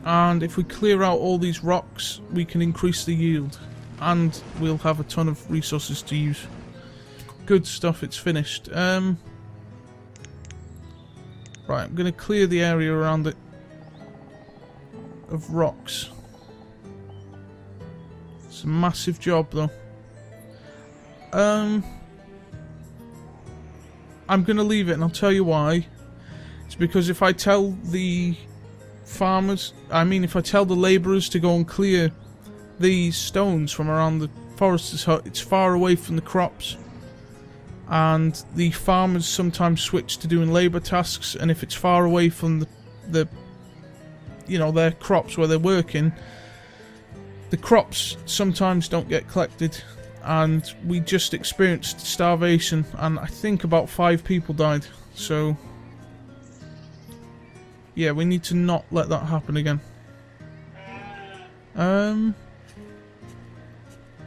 And if we clear out all these rocks, we can increase the yield. And we'll have a ton of resources to use. Good stuff, it's finished. Right, I'm going to clear the area around it of rocks. It's a massive job though. I'm going to leave it, and I'll tell you why. It's because if I tell the farmers, if I tell the labourers to go and clear these stones from around the forester's hut, it's far away from the crops. And the farmers sometimes switch to doing labour tasks, and if it's far away from the their crops where they're working, the crops sometimes don't get collected, and we just experienced starvation, and I think about 5 people died. So yeah, we need to not let that happen again. I'm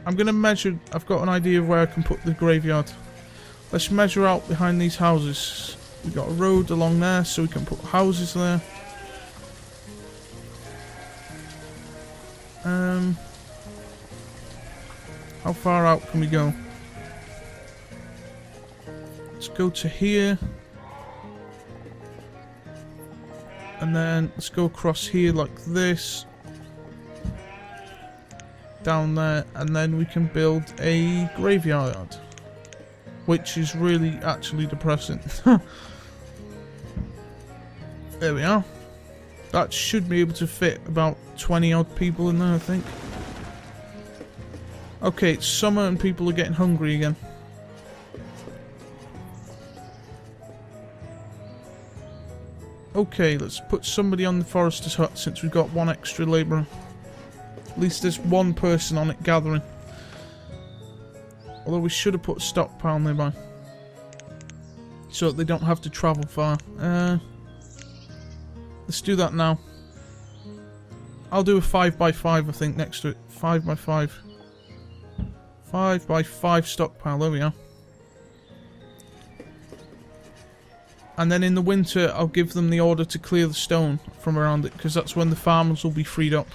gonna measure. I've got an idea of where I can put the graveyard. Let's measure out behind these houses. We've got a road along there, so we can put houses there. How far out can we go? Let's go to here. And then let's go across here like this. Down there, and then we can build a graveyard. Which is really actually depressing. There we are. That should be able to fit about 20 odd people in there, I think. Okay, it's summer and people are getting hungry again. Okay, let's put somebody on the forester's hut since we've got 1 extra labourer. At least there's 1 person on it gathering. Although we should have put a stockpile nearby. So that they don't have to travel far. Let's do that now. I'll do a 5x5 I think next to it. 5x5. 5x5 stockpile, there we are. And then in the winter I'll give them the order to clear the stone from around it, because that's when the farmers will be freed up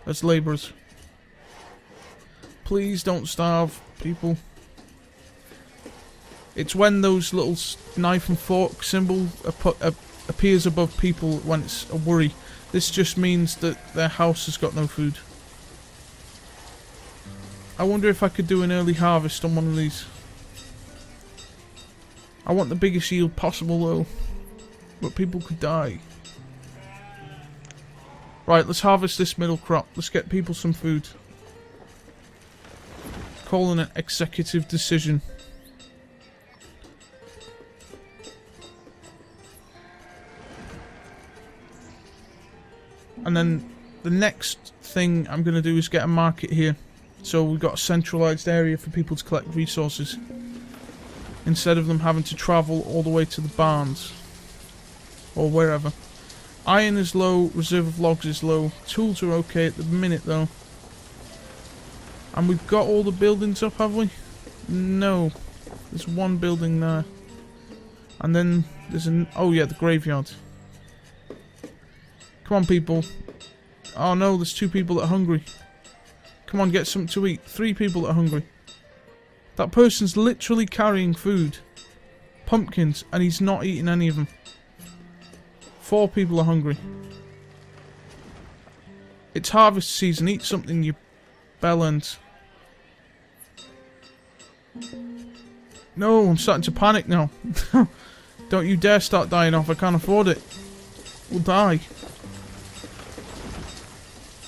as labourers. Please don't starve, people. It's when those little knife and fork symbol appears above people when it's a worry. This just means that their house has got no food. I wonder if I could do an early harvest on one of these. I want the biggest yield possible though, but people could die. Right, let's harvest this middle crop. Let's get people some food. Calling an executive decision. And then the next thing I'm going to do is get a market here. So we've got a centralised area for people to collect resources. Instead of them having to travel all the way to the barns. Or wherever. Iron is low, reserve of logs is low. Tools are okay at the minute though. And we've got all the buildings up, have we? No. There's 1 building there. And then there's an... oh yeah, the graveyard. Come on, people. Oh no, there's 2 people that are hungry. Come on, get something to eat. 3 people that are hungry. That person's literally carrying food. Pumpkins, and he's not eating any of them. 4 people are hungry. It's harvest season. Eat something, you bellends. No, I'm starting to panic now. Don't you dare start dying off. I can't afford it. We'll die.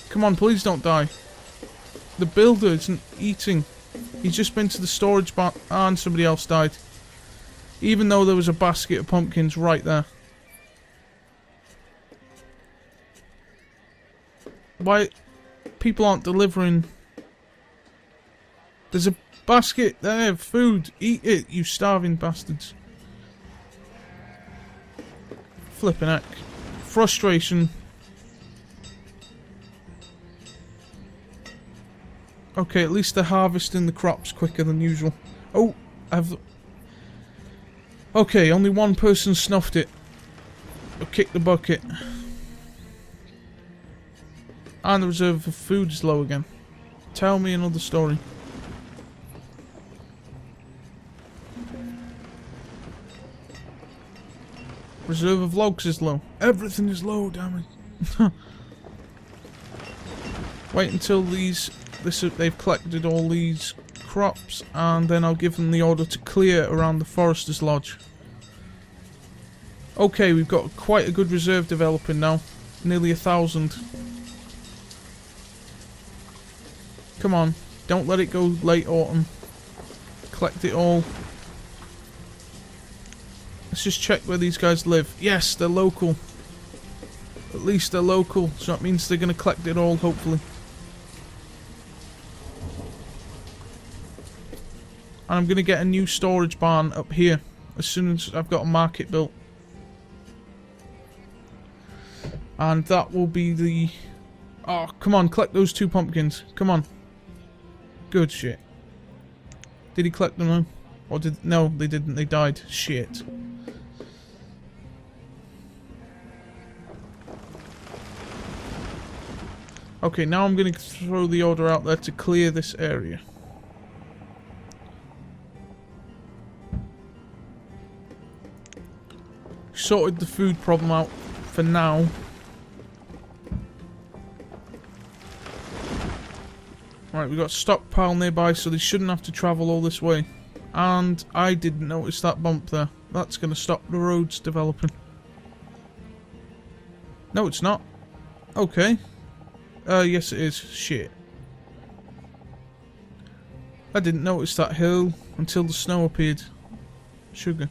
Come on, please don't die. The builder isn't eating. He's just been to the storage barn and somebody else died. Even though there was a basket of pumpkins right there. Why people aren't delivering? There's a basket there of food. Eat it, you starving bastards. Flipping heck. Frustration. Okay, at least they're harvesting the crops quicker than usual. Oh, okay, only 1 person snuffed it. Or kicked the bucket. And the reserve of food is low again. Tell me another story. Reserve of logs is low. Everything is low, damn it. Wait until they've collected all these crops, and then I'll give them the order to clear around the forester's lodge. Okay, we've got quite a good reserve developing now. Nearly 1,000. Come on, don't let it go late autumn. Collect it all. Let's just check where these guys live. Yes, they're local. At least they're local, so that means they're going to collect it all, hopefully. And I'm going to get a new storage barn up here as soon as I've got a market built. And that will be the... Oh, come on, collect those 2 pumpkins. Come on. Good shit. Did he collect them now? Or did... No, they didn't. They died. Shit. Okay, now I'm going to throw the order out there to clear this area. Sorted the food problem out for now. Right, we've got a stockpile nearby, so they shouldn't have to travel all this way. And I didn't notice that bump there. That's going to stop the roads developing. No, it's not. Okay. Yes it is. Shit. I didn't notice that hill until the snow appeared. Sugar.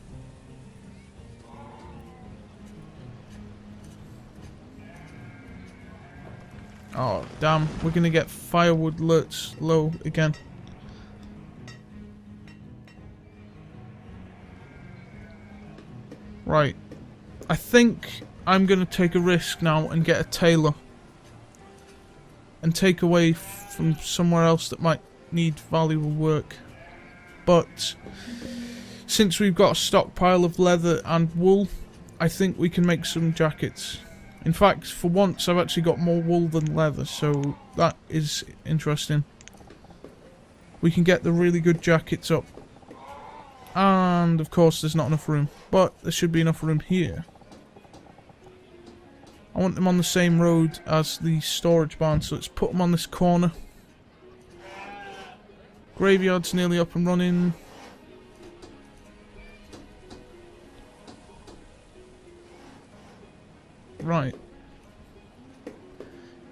Oh, damn. We're gonna get firewood alerts low again. Right. I think I'm gonna take a risk now and get a tailor. And take away from somewhere else that might need valuable work. But since we've got a stockpile of leather and wool, I think we can make some jackets. In fact, for once I've actually got more wool than leather, so that is interesting. We can get the really good jackets up. And of course there's not enough room, but there should be enough room here. I want them on the same road as the storage barn, so let's put them on this corner. Graveyard's nearly up and running. Right.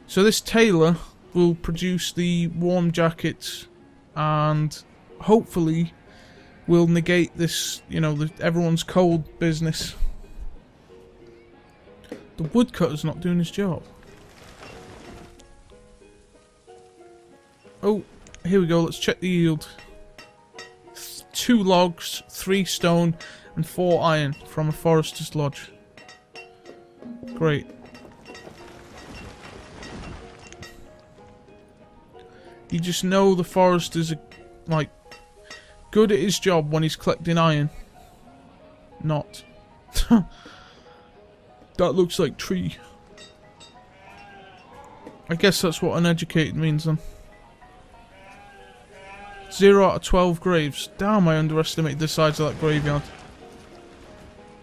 So this tailor will produce the warm jackets and hopefully will negate this, you know, everyone's cold business. The woodcutter's not doing his job. Oh, here we go. Let's check the yield. 2 logs, 3 stone, and 4 iron from a forester's lodge. Great. You just know the forester's like good at his job when he's collecting iron. Not. That looks like tree. I guess that's what uneducated means then. 0 out of 12 graves. Damn, I underestimated the size of that graveyard.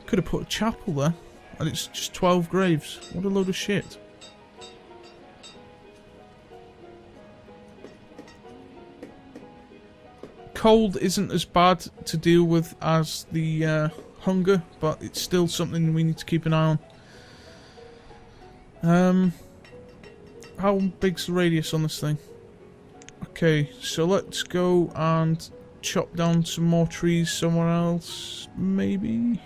Could have put a chapel there. And it's just 12 graves. What a load of shit. Cold isn't as bad to deal with as the hunger, but it's still something we need to keep an eye on. How big's the radius on this thing? Okay, so let's go and chop down some more trees somewhere else, maybe?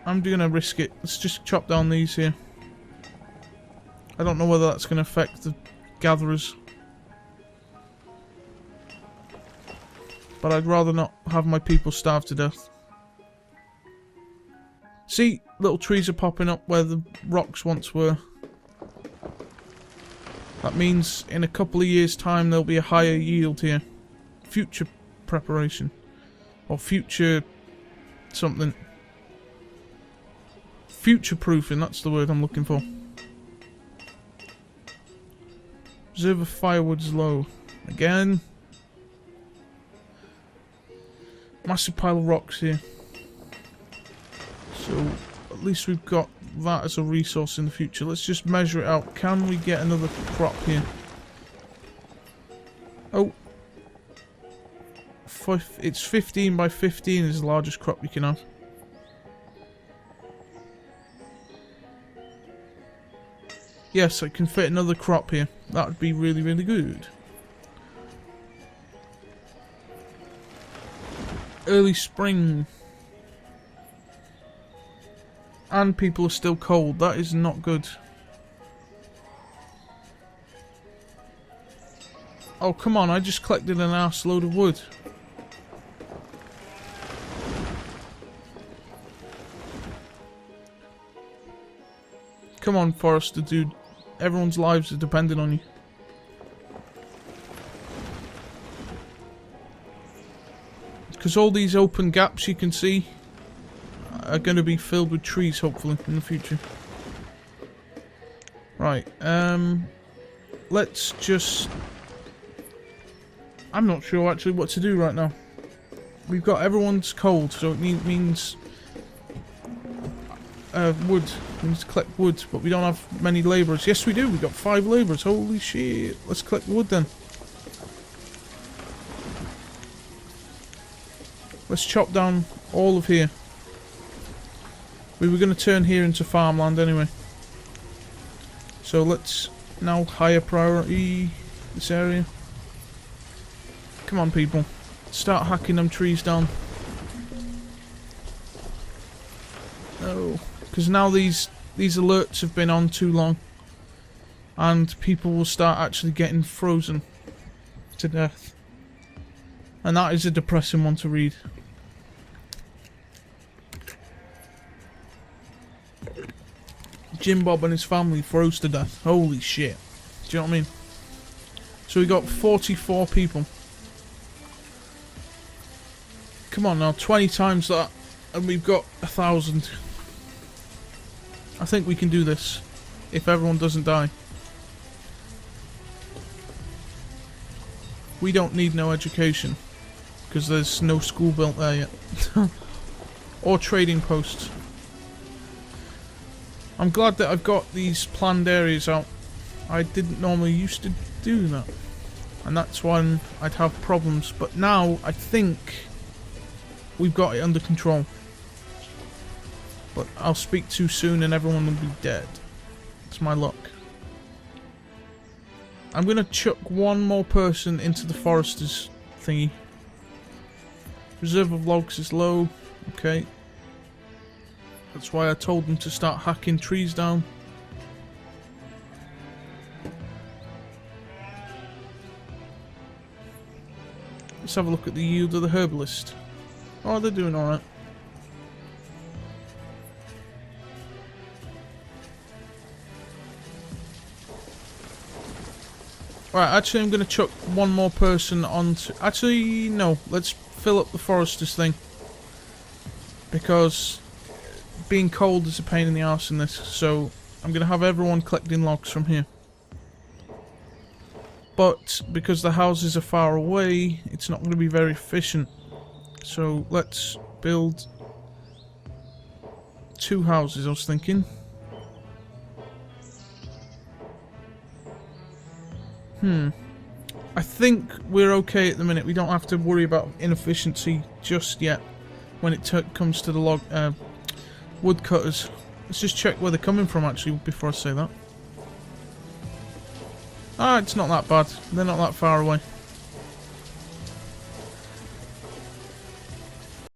I'm gonna risk it. Let's just chop down these here. I don't know whether that's gonna affect the gatherers. But I'd rather not have my people starve to death. See, little trees are popping up where the rocks once were. That means in a couple of years' time there'll be a higher yield here. Future preparation. Or future something. Future-proofing, that's the word I'm looking for. Reserve of firewood's low. Again. Massive pile of rocks here. So, at least we've got that as a resource in the future. Let's just measure it out. Can we get another crop here? Oh. It's 15 by 15 is the largest crop you can have. Yes, I can fit another crop here. That would be really, really good. Early spring. And people are still cold. That is not good. Oh, come on. I just collected an arse load of wood. Come on, Forester dude. Everyone's lives are dependent on you. Because all these open gaps you can see are going to be filled with trees, hopefully, in the future. Right, let's just... I'm not sure actually what to do right now. We've got everyone's cold, so it means... wood. We need to collect wood, but we don't have many labourers. Yes, we do. We've got 5 labourers. Holy shit. Let's collect wood then. Let's chop down all of here. We were going to turn here into farmland anyway. So let's now higher priority this area. Come on, people. Start hacking them trees down. Oh. Because now these alerts have been on too long. And people will start actually getting frozen to death. And that is a depressing one to read. Jim Bob and his family froze to death. Holy shit. Do you know what I mean? So we got 44 people. Come on now, 20 times that. And we've got 1,000. I think we can do this. If everyone doesn't die. We don't need no education. Because there's no school built there yet. Or trading posts. I'm glad that I've got these planned areas out. I didn't normally used to do that. And that's when I'd have problems. But now, I think we've got it under control. But I'll speak too soon and everyone will be dead. It's my luck. I'm going to chuck one more person into the forester's thingy. Reserve of logs is low. Okay. That's why I told them to start hacking trees down. Let's have a look at the yield of the herbalist. Oh, they're doing alright. Right, actually I'm going to chuck one more person onto... Actually, no. Let's fill up the forester's thing. Because being cold is a pain in the arse in this. So I'm going to have everyone collecting logs from here. But because the houses are far away, it's not going to be very efficient. So let's build 2 houses, I was thinking. I think we're okay at the minute. We don't have to worry about inefficiency just yet when it comes to the woodcutters. Let's just check where they're coming from actually before I say that. Ah, it's not that bad. They're not that far away.